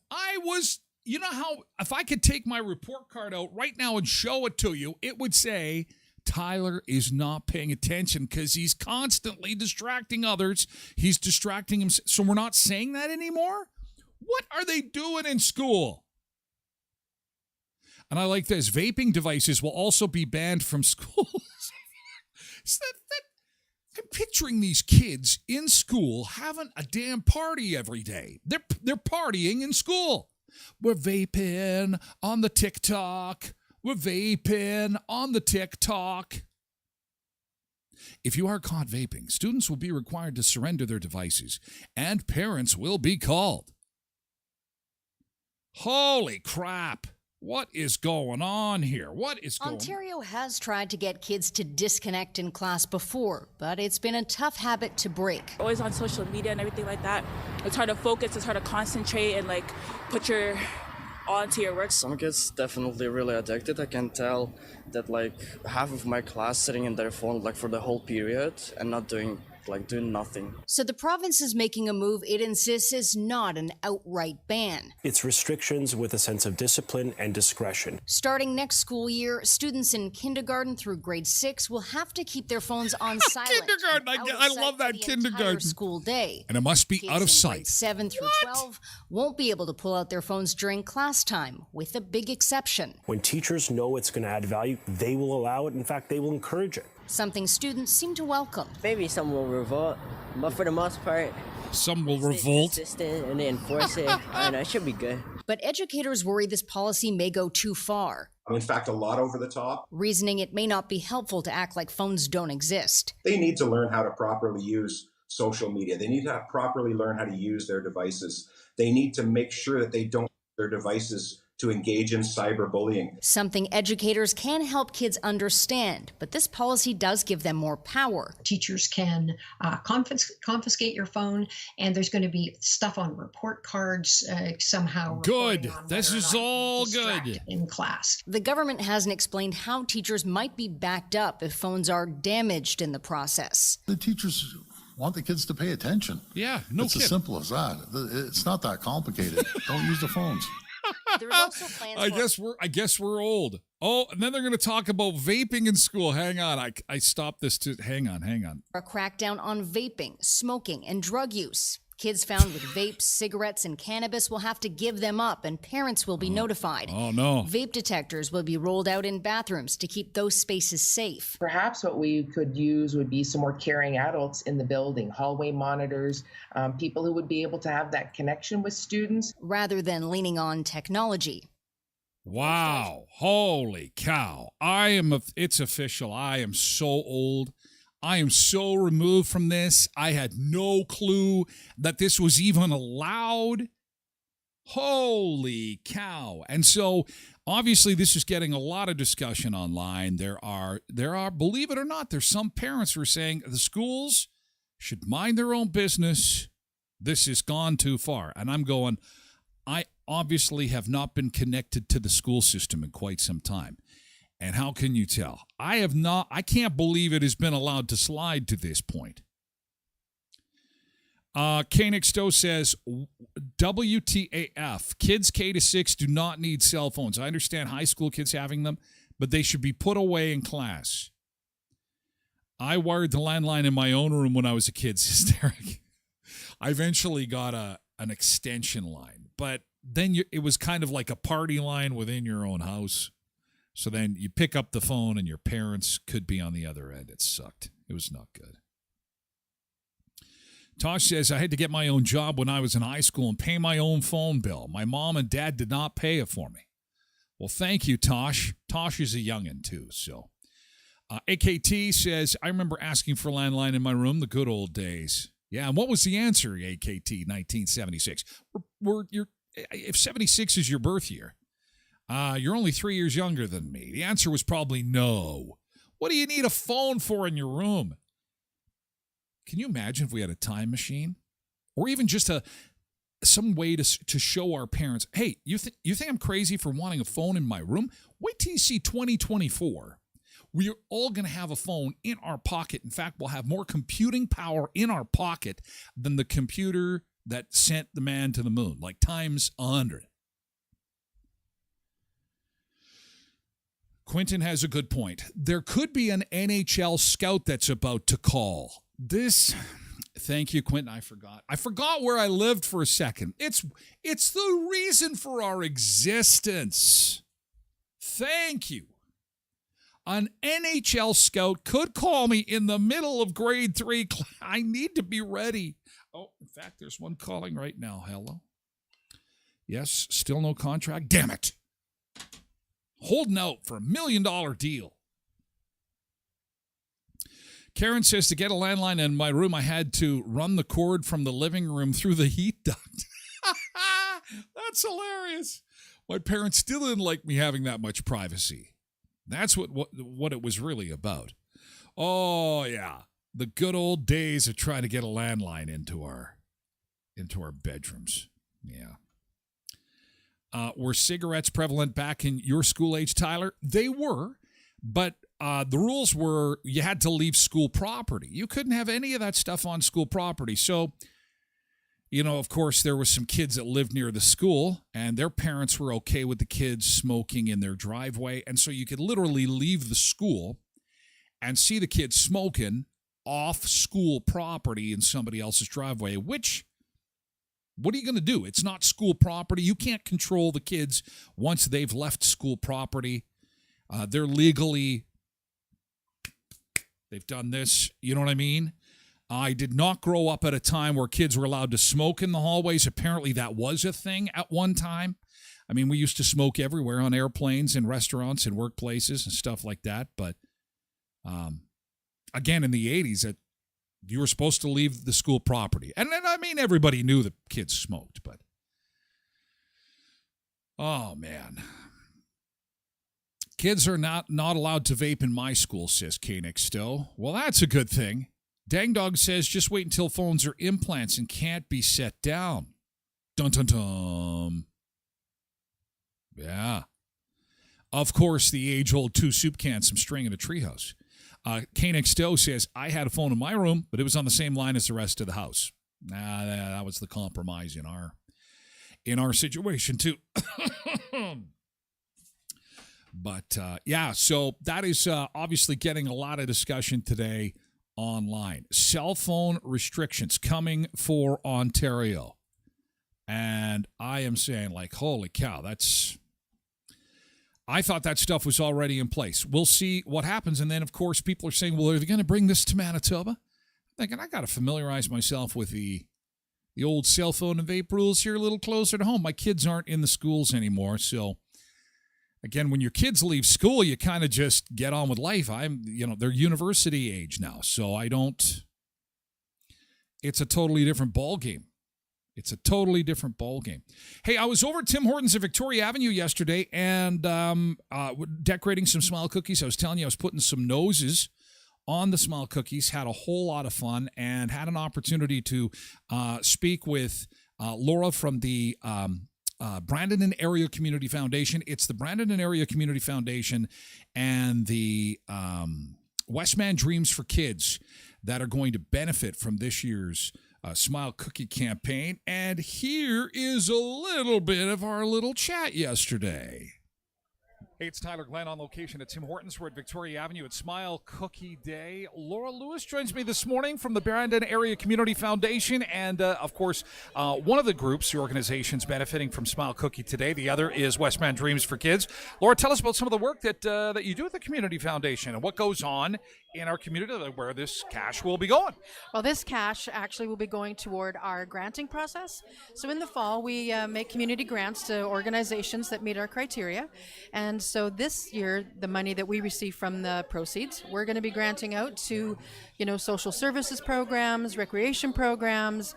You know how, if I could take my report card out right now and show it to you, it would say, Tyler is not paying attention because he's constantly distracting others. He's distracting himself. So we're not saying that anymore? What are they doing in school? And I like this. Vaping devices will also be banned from schools. I'm picturing these kids in school having a damn party every day. They're partying in school. We're vaping on the TikTok. We're vaping on the TikTok. If you are caught vaping, students will be required to surrender their devices, and parents will be called. Holy crap. What is going on here? Ontario has tried to get kids to disconnect in class before, but it's been a tough habit to break. Always on social media and everything like that. It's hard to focus, it's hard to concentrate and put your all into your work. Some kids definitely really addicted. I can tell that half of my class sitting in their phone for the whole period and not doing nothing. So the province is making a move it insists is not an outright ban. It's restrictions with a sense of discipline and discretion. Starting next school year, students in kindergarten through grade 6 will have to keep their phones on silent. Kindergarten, I love that, kindergarten. School day. And it must be Kids out of in sight. Grades 7 through 12 won't be able to pull out their phones during class time, with a big exception. When teachers know it's going to add value, they will allow it. In fact, they will encourage it. Something students seem to welcome. Maybe some will revolt, but for the most part, some will revolt. Consistent and they enforce it. I don't know, it should be good. But educators worry this policy may go too far. In fact, a lot over the top. Reasoning it may not be helpful to act like phones don't exist. They need to learn how to properly use social media. They need to properly learn how to use their devices. They need to make sure that they don't use their devices to engage in cyberbullying. Something educators can help kids understand, but this policy does give them more power. Teachers can confiscate your phone, and there's going to be stuff on report cards somehow. Good. This is all good. In class. The government hasn't explained how teachers might be backed up if phones are damaged in the process. The teachers want the kids to pay attention. Yeah, no It's kidding. as simple as that. It's not that complicated. Don't use the phones. There's also plans I guess we're old. Oh, and then they're going to talk about vaping in school. Hang on. I stopped this to hang on. for a crackdown on vaping, smoking, and drug use. Kids found with vapes, cigarettes, and cannabis will have to give them up, and parents will be notified. Oh, no. Vape detectors will be rolled out in bathrooms to keep those spaces safe. Perhaps what we could use would be some more caring adults in the building, hallway monitors, people who would be able to have that connection with students. Rather than leaning on technology. Wow. Holy cow. It's official. I am so old. I am so removed from this. I had no clue that this was even allowed. Holy cow. And so obviously this is getting a lot of discussion online. There are, believe it or not, there's some parents who are saying the schools should mind their own business. This has gone too far. And I'm going, I obviously have not been connected to the school system in quite some time. And how can you tell? I can't believe it has been allowed to slide to this point. Koenig Stowe says, WTAF, kids K-6 do not need cell phones. I understand high school kids having them, but they should be put away in class. I wired the landline in my own room when I was a kid, says Derek. I eventually got an extension line, but then it was kind of like a party line within your own house. So then you pick up the phone and your parents could be on the other end. It sucked. It was not good. Tosh says, I had to get my own job when I was in high school and pay my own phone bill. My mom and dad did not pay it for me. Well, thank you, Tosh. Tosh is a youngin' too, so. AKT says, I remember asking for a landline in my room, the good old days. Yeah, and what was the answer, AKT 1976? If 76 is your birth year, you're only 3 years younger than me. The answer was probably no. What do you need a phone for in your room? Can you imagine if we had a time machine? Or even just some way to show our parents, hey, you think I'm crazy for wanting a phone in my room? Wait till you see 2024. We're all going to have a phone in our pocket. In fact, we'll have more computing power in our pocket than the computer that sent the man to the moon, like times 100. Quentin has a good point. There could be an NHL scout that's about to call. Thank you, Quentin. I forgot where I lived for a second. It's the reason for our existence. Thank you. An NHL scout could call me in the middle of grade 3. I need to be ready. Oh, in fact, there's one calling right now. Hello? Yes, still no contract? Damn it. Holding out for $1 million deal. Karen says, to get a landline in my room, I had to run the cord from the living room through the heat duct. That's hilarious. My parents still didn't like me having that much privacy. That's what it was really about. Oh, yeah. The good old days of trying to get a landline into our bedrooms. Yeah. Were cigarettes prevalent back in your school age, Tyler? They were, but the rules were you had to leave school property. You couldn't have any of that stuff on school property. So, of course, there were some kids that lived near the school, and their parents were okay with the kids smoking in their driveway. And so you could literally leave the school and see the kids smoking off school property in somebody else's driveway, which... what are you going to do? It's not school property. You can't control the kids once they've left school property. They're legally, they've done this. You know what I mean? I did not grow up at a time where kids were allowed to smoke in the hallways. Apparently that was a thing at one time. I mean, we used to smoke everywhere on airplanes and restaurants and workplaces and stuff like that. But again, in the 80s, You were supposed to leave the school property. And then, I mean, everybody knew the kids smoked, but oh, man. Kids are not allowed to vape in my school, says Koenig Stowe. Well, that's a good thing. Dang Dog says just wait until phones are implants and can't be set down. Dun dun dun. Yeah. Of course, the age-old 2 soup cans, some string, and a treehouse. Koenig Stowe says, I had a phone in my room, but it was on the same line as the rest of the house. Nah, that was the compromise in our situation, too. But, yeah, so that is obviously getting a lot of discussion today online. Cell phone restrictions coming for Ontario. And I am saying, like, holy cow, I thought that stuff was already in place. We'll see what happens. And then, of course, people are saying, well, are they going to bring this to Manitoba? I'm thinking, I got to familiarize myself with the old cell phone and vape rules here a little closer to home. My kids aren't in the schools anymore. So, again, when your kids leave school, you kind of just get on with life. They're university age now. So it's a totally different ball game. It's a totally different ballgame. Hey, I was over at Tim Hortons at Victoria Avenue yesterday and decorating some smile cookies. I was telling you I was putting some noses on the smile cookies, had a whole lot of fun, and had an opportunity to speak with Laura from the Brandon and Area Community Foundation. It's the Brandon and Area Community Foundation and the Westman Dreams for Kids that are going to benefit from this year's Smile Cookie campaign. And here is a little bit of our little chat yesterday. Hey, it's Tyler Glen on location at Tim Hortons. We're at Victoria Avenue at Smile Cookie Day. Laura Lewis joins me this morning from the Brandon Area Community Foundation. And, of course, one of the groups, the organizations benefiting from Smile Cookie today. The other is Westman Dreams for Kids. Laura, tell us about some of the work that you do at the Community Foundation and what goes on in our community, where this cash will be going. Well, this cash actually will be going toward our granting process. So in the fall, we make community grants to organizations that meet our criteria. And so this year, the money that we receive from the proceeds, we're going to be granting out to, social services programs, recreation programs,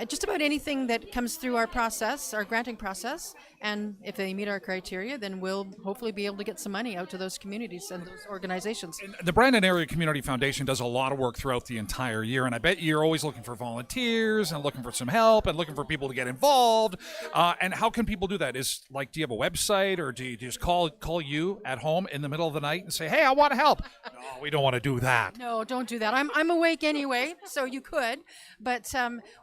just about anything that comes through our process, our granting process. And if they meet our criteria, then we'll hopefully be able to get some money out to those communities and those organizations. And the Brandon Area Community Foundation does a lot of work throughout the entire year, and I bet you're always looking for volunteers and looking for some help and looking for people to get involved. And how can people do that? Do you have a website, or do you just call you at home in the middle of the night and say, hey, I want to help? No, we don't want to do that. No, don't do that. I'm awake anyway, so you could. But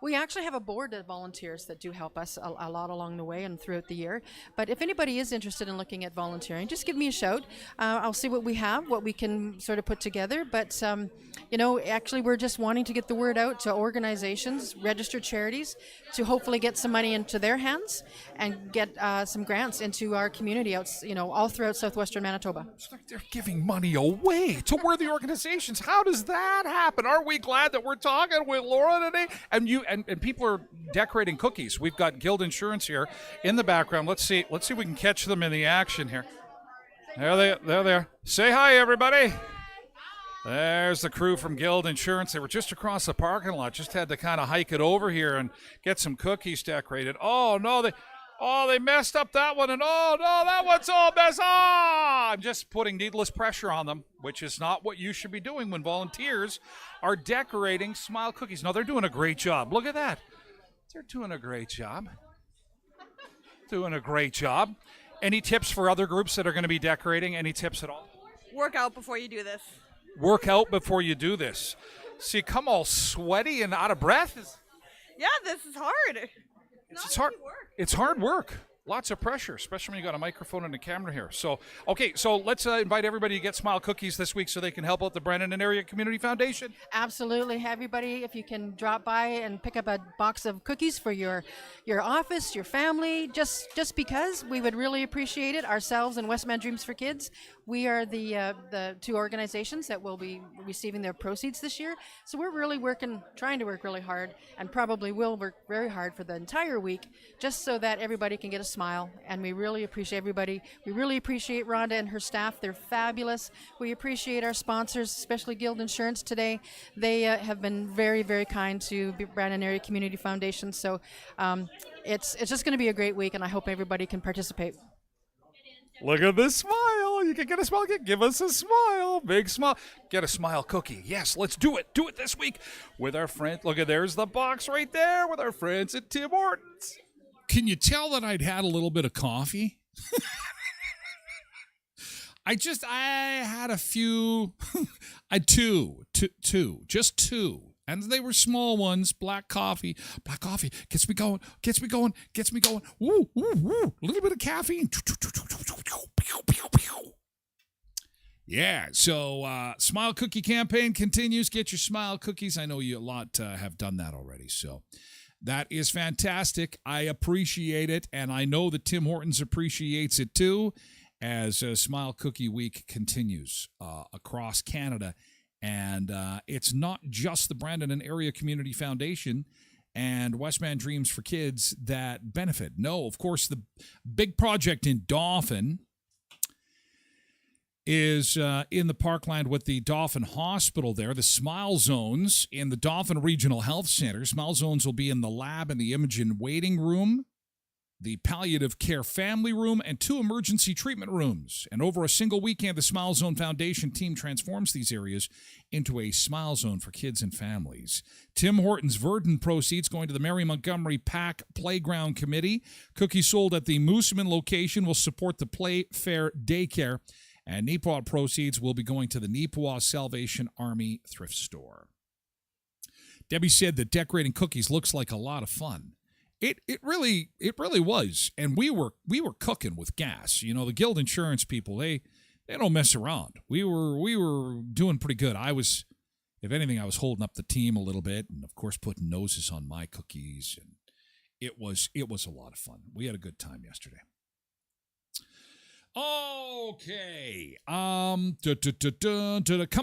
we actually have a board of volunteers that do help us a lot along the way and throughout the year. But if anybody is interested in looking at volunteering, just give me a shout. I'll see what we have, what we can sort of put together. But, actually we're just wanting to get the word out to organizations, registered charities, to hopefully get some money into their hands and get some grants into our community out, all throughout southwestern Manitoba. It's like they're giving money away to worthy organizations. How does that happen? Aren't we glad that we're talking with Laura today? And and people are decorating cookies. We've got Guild Insurance here in the background. Let's see if we can catch them in the action here. There they are. Say hi, everybody. There's the crew from Guild Insurance. They were just across the parking lot. Just had to kind of hike it over here and get some cookies decorated. Oh, no, they messed up that one. And, oh, no, that one's all messed up. I'm just putting needless pressure on them, which is not what you should be doing when volunteers are decorating Smile Cookies. No, they're doing a great job. Look at that. They're doing a great job. Any tips for other groups that are going to be decorating? Any tips at all? Work out before you do this. Work out before you do this. So you come all sweaty and out of breath? Yeah, this is hard. It's hard. It's hard work. Lots of pressure, especially when you got a microphone and a camera here. So let's invite everybody to get Smile Cookies this week so they can help out the Brandon and Area Community Foundation. Absolutely. Everybody, if you can drop by and pick up a box of cookies for your office, your family, just because we would really appreciate it. Ourselves and Westman Dreams for Kids, we are the two organizations that will be receiving their proceeds this year. So we're really trying to work really hard, and probably will work very hard for the entire week, just so that everybody can get a smile smile, and we really appreciate everybody. We really appreciate Rhonda and her staff. They're fabulous. We appreciate our sponsors, especially Guild Insurance today. They have been very, very kind to Brandon Area Community Foundation. So it's just going to be a great week, and I hope everybody can participate. Look at this smile. You can get a smile. Give us a smile. Big smile. Get a smile cookie. Yes, let's do it. Do it this week with our friends. Look at, there's the box right there with our friends at Tim Hortons. Can you tell that I'd had a little bit of coffee? I had a few. I had two, just two. And they were small ones. Black coffee gets me going. Woo, woo, woo. A little bit of caffeine. Yeah, so Smile Cookie campaign continues. Get your Smile Cookies. I know you a lot have done that already, so that is fantastic. I appreciate it, and I know that Tim Hortons appreciates it too, as Smile Cookie Week continues across Canada. And it's not just the Brandon and Area Community Foundation and Westman Dreams for Kids that benefit. No, of course, the big project in Dauphin is in the parkland with the Dauphin Hospital there, the Smile Zones in the Dauphin Regional Health Center. Smile Zones will be in the lab and the imaging waiting room, the palliative care family room, and 2 emergency treatment rooms. And over a single weekend, the Smile Zone Foundation team transforms these areas into a Smile Zone for kids and families. Tim Hortons Verdun proceeds going to the Mary Montgomery Pack Playground Committee. Cookies sold at the Mooseman location will support the Playfair Daycare. And Neepawa proceeds will be going to the Neepawa Salvation Army Thrift Store. Debbie said that decorating cookies looks like a lot of fun. It really was, and we were cooking with gas. You know, the Guild Insurance people, they don't mess around. We were doing pretty good. If anything, I was holding up the team a little bit, and of course putting noses on my cookies, and it was a lot of fun. We had a good time yesterday. Okay. Coming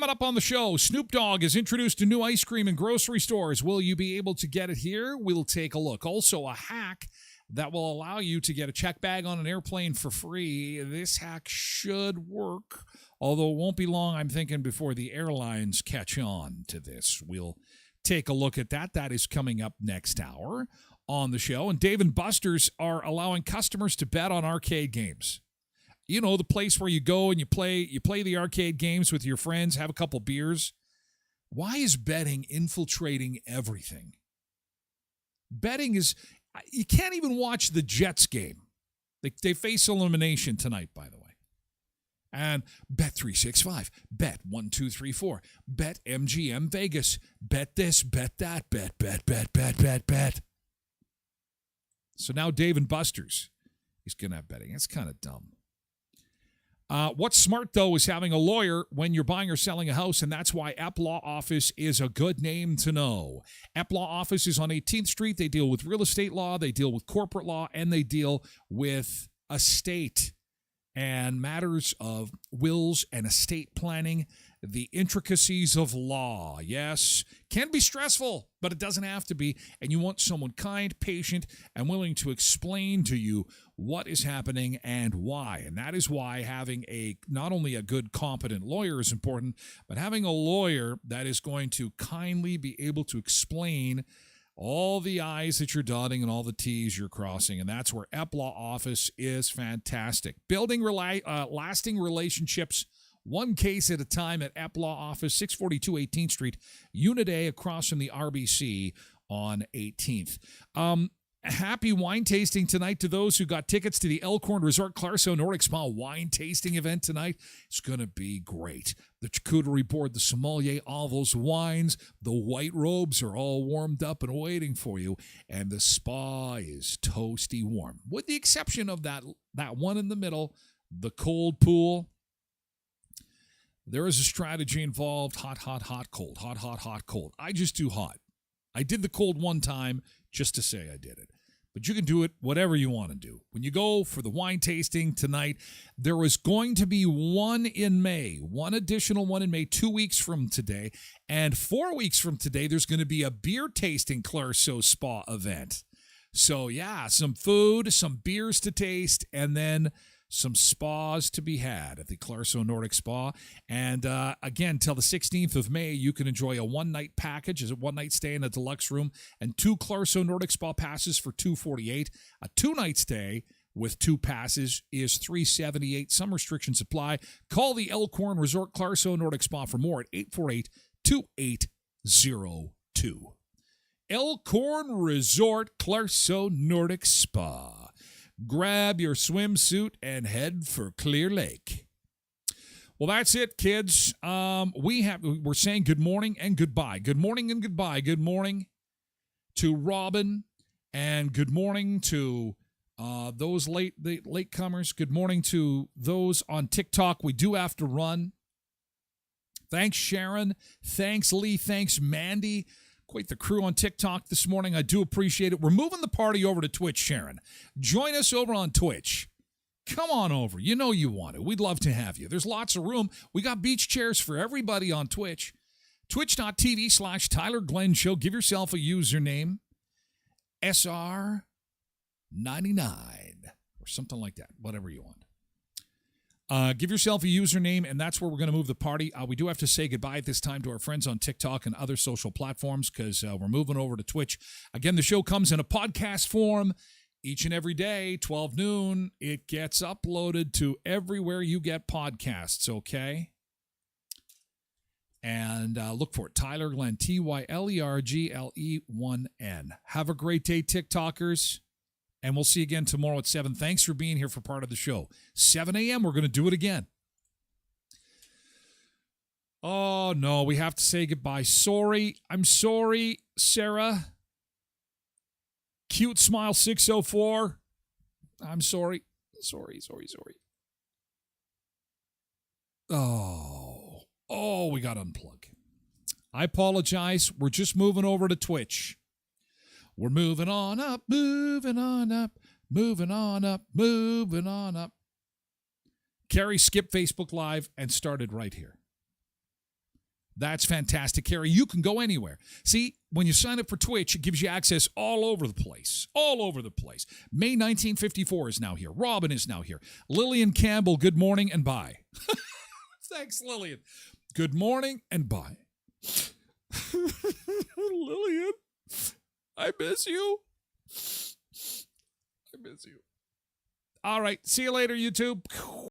up on the show, Snoop Dogg has introduced a new ice cream in grocery stores. Will you be able to get it here? We'll take a look. Also, a hack that will allow you to get a check bag on an airplane for free. This hack should work, although it won't be long, I'm thinking, before the airlines catch on to this. We'll take a look at that. That is coming up next hour on the show. And Dave & Buster's are allowing customers to bet on arcade games. You know, the place where you go and you play the arcade games with your friends, have a couple beers. Why is betting infiltrating everything? Betting is, you can't even watch the Jets game. They face elimination tonight, by the way. And Bet365, Bet 1234, Bet MGM Vegas, Bet this, Bet that, Bet. So now Dave & Buster's is going to have betting. It's kind of dumb. What's smart, though, is having a lawyer when you're buying or selling a house, and that's why Epp Law Office is a good name to know. Epp Law Office is on 18th Street. They deal with real estate law, they deal with corporate law, and they deal with estate and matters of wills and estate planning, the intricacies of law. Yes, can be stressful, but it doesn't have to be, and you want someone kind, patient, and willing to explain to you what is happening and why. And that is why having not only a good, competent lawyer is important, but having a lawyer that is going to kindly be able to explain all the I's that you're dotting and all the T's you're crossing. And that's where Epp Law Office is fantastic. Building lasting relationships, one case at a time at Epp Law Office, 642 18th Street, Unit A, across from the RBC on 18th. Happy wine tasting tonight to those who got tickets to the Elkhorn Resort Clarso Nordic Spa wine tasting event tonight. It's going to be great. The charcuterie board, the sommelier, all those wines, the white robes are all warmed up and waiting for you, and the spa is toasty warm, with the exception of that one in the middle, the cold pool. There is a strategy involved. Hot, cold. Hot, cold. I just do hot. I did the cold one time just to say I did it. But you can do it whatever you want to do. When you go for the wine tasting tonight, there is going to be one in May, one additional one in May, 2 weeks from today. And 4 weeks from today, there's going to be a beer tasting Clarso Spa event. So, yeah, some food, some beers to taste, and then some spas to be had at the Clarso Nordic Spa. And again, till the 16th of May, you can enjoy a one-night package, a one-night stay in a deluxe room, and 2 Clarso Nordic Spa passes for $248. A 2-night stay with 2 passes is $378. Some restrictions apply. Call the Elkhorn Resort Clarso Nordic Spa for more at 848-2802. Elkhorn Resort Clarso Nordic Spa. Grab your swimsuit and head for Clear Lake. Well, that's it, kids. We're saying good morning and goodbye. Good morning and goodbye. Good morning to Robin, and good morning to those latecomers. Good morning to those on TikTok. We do have to run. Thanks, Sharon. Thanks, Lee. Thanks, Mandy. Quite the crew on TikTok this morning. I do appreciate it. We're moving the party over to Twitch, Sharon. Join us over on Twitch. Come on over. You know you want to. We'd love to have you. There's lots of room. We got beach chairs for everybody on Twitch. Twitch.tv/Tyler Glen Show. Give yourself a username. SR99 or something like that. Whatever you want. Give yourself a username, and that's where we're going to move the party. We do have to say goodbye at this time to our friends on TikTok and other social platforms because we're moving over to Twitch. Again, the show comes in a podcast form each and every day, 12 noon. It gets uploaded to everywhere you get podcasts, okay? And look for it, Tyler Glen, TYLERGLE1N. Have a great day, TikTokers. And we'll see you again tomorrow at 7. Thanks for being here for part of the show. 7 a.m., we're going to do it again. Oh, no, we have to say goodbye. Sorry. I'm sorry, Sarah. Cute Smile 604. I'm sorry. Sorry. Oh, we got to unplug. I apologize. We're just moving over to Twitch. We're moving on up, moving on up, moving on up, moving on up. Carrie skipped Facebook Live and started right here. That's fantastic, Carrie. You can go anywhere. See, when you sign up for Twitch, it gives you access all over the place. All over the place. May 1954 is now here. Robin is now here. Lillian Campbell, good morning and bye. Thanks, Lillian. Good morning and bye. Lillian. I miss you. All right. See you later, YouTube.